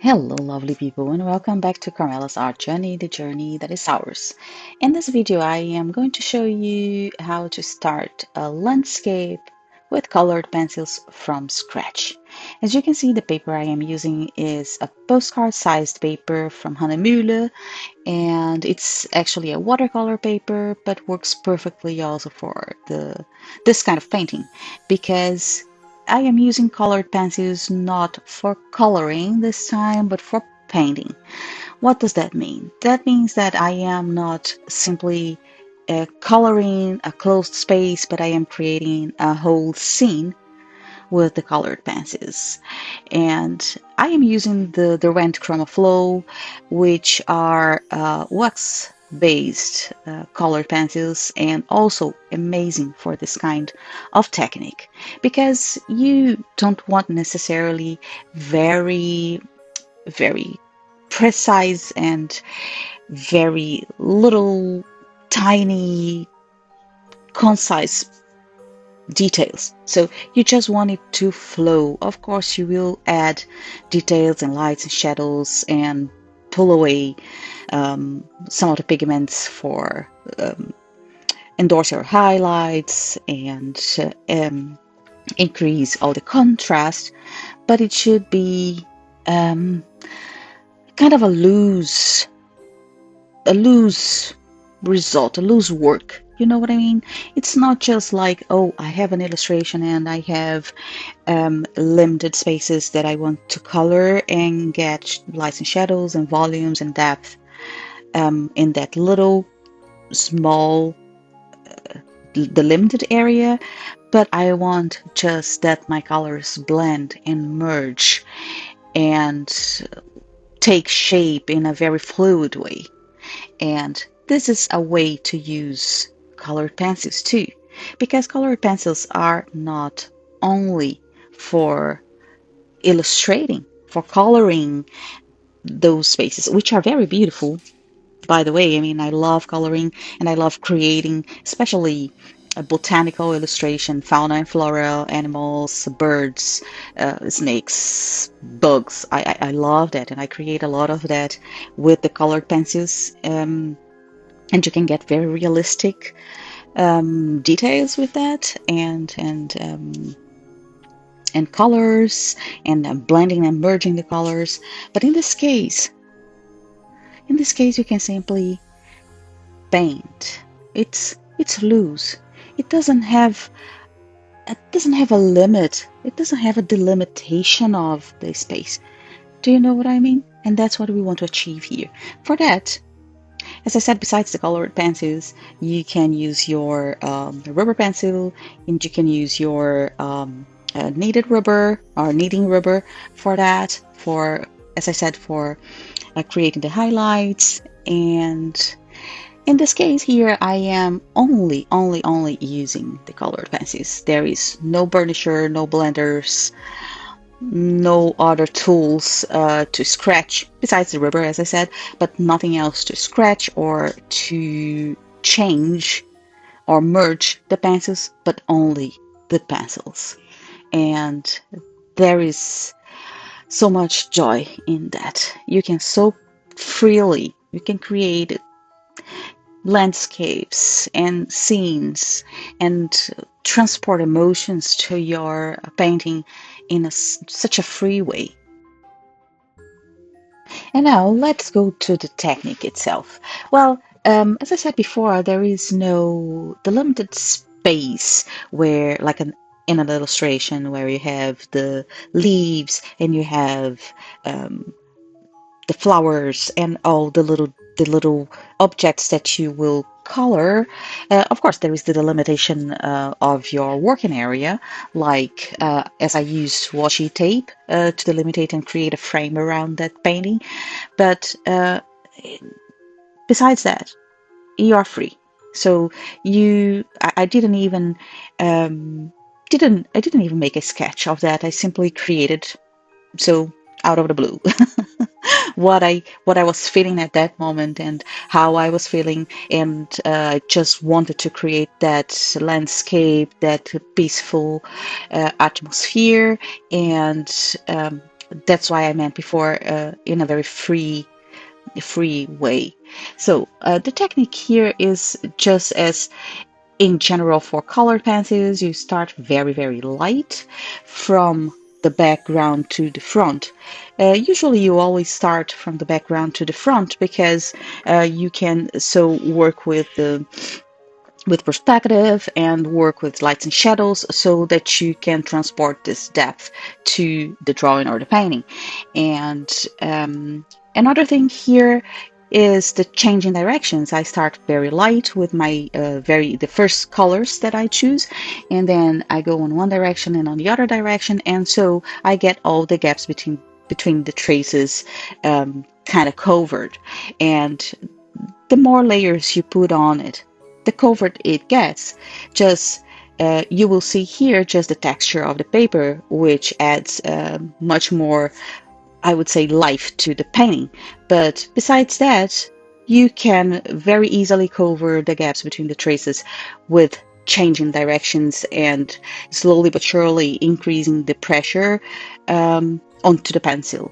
Hello, lovely people, and welcome back to Carmela's Art Journey, the journey that is ours. In this video, I am going to show you how to start a landscape with colored pencils from scratch. As you can see, the paper I am using is a postcard-sized paper from Hahnemühle, and it's actually a watercolor paper, but works perfectly also for this kind of painting because I am using colored pencils not for coloring this time, but for painting. What does that mean? That means that I am not simply coloring a closed space, but I am creating a whole scene with the colored pencils. And I am using the Rent Chroma Flow, which are wax based colored pencils and also amazing for this kind of technique because you don't want necessarily very precise and very little tiny concise details. So you just want it to flow. Of course, you will add details and lights and shadows and pull away some of the pigments for endorse your highlights and increase all the contrast, but it should be kind of a loose result, a loose work. You know what I mean? It's not just like, oh, I have an illustration and I have limited spaces that I want to color and get lights and shadows and volumes and depth in that little small delimited area, but I want just that my colors blend and merge and take shape in a very fluid way. And this is a way to use colored pencils too, because colored pencils are not only for illustrating, for coloring those spaces, which are very beautiful, by the way. I mean, I love coloring and I love creating, especially a botanical illustration, fauna and flora, animals, birds, snakes, bugs. I love that, and I create a lot of that with the colored pencils. And you can get very realistic details with that, and colors, and blending and merging the colors. But in this case, you can simply paint. It's loose. It doesn't have a limit. It doesn't have a delimitation of the space. Do you know what I mean? And that's what we want to achieve here. For that, as I said, besides the colored pencils, you can use your rubber pencil, and you can use your kneaded rubber or kneading rubber for that. For, as I said, for creating the highlights. And in this case here, I am only using the colored pencils. There is no burnisher, no blenders, no other tools to scratch besides the rubber, as I said, but nothing else to scratch or to change or merge the pencils, but only the pencils. And there is so much joy in that. You can so freely, you can create landscapes and scenes and transport emotions to your painting in such a free way. And now let's go to the technique itself. Well, as I said before, there is no delimited space where, like in an illustration, where you have the leaves and you have the flowers and all the little objects that you will color. Of course, there is the delimitation of your working area, like as I used washi tape to delimitate and create a frame around that painting. But besides that, you are free. So I didn't even didn't even make a sketch of that. I simply created, so out of the blue. What I was feeling at that moment and how I was feeling, and I just wanted to create that landscape, that peaceful atmosphere, and That's why I meant before, in a very free way. So the technique here is just as in general for colored pencils. You start very, very light from the background to the front. Usually you always start from the background to the front because you can so work with perspective and work with lights and shadows so that you can transport this depth to the drawing or the painting. And another thing here is the changing directions. I start very light with my the first colors that I choose, and then I go in one direction and on the other direction, and so I get all the gaps between the traces kind of covered. And the more layers you put on it, the covered it gets. Just you will see here just the texture of the paper, which adds much more, I would say, life to the painting. But besides that, you can very easily cover the gaps between the traces with changing directions and slowly but surely increasing the pressure onto the pencil.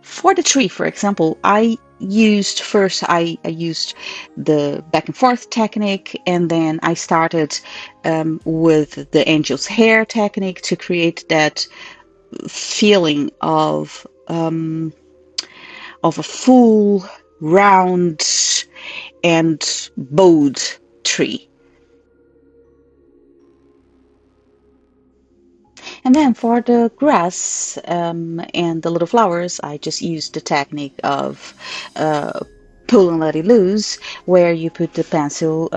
For the tree, for example, I used the back and forth technique, and then I started with the angel's hair technique to create that feeling of a full, round, and bowed tree. And then for the grass and the little flowers, I just used the technique of uh, pull and let it loose, where you put the pencil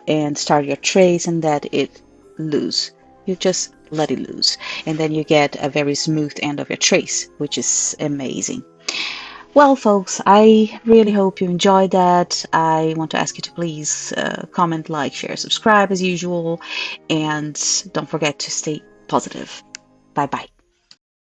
and start your trace and let it loose. You just let it loose, and then you get a very smooth end of your trace, which is amazing. Well, folks, I really hope you enjoyed that. I want to ask you to please comment, like, share, subscribe as usual, and don't forget to stay positive. Bye bye.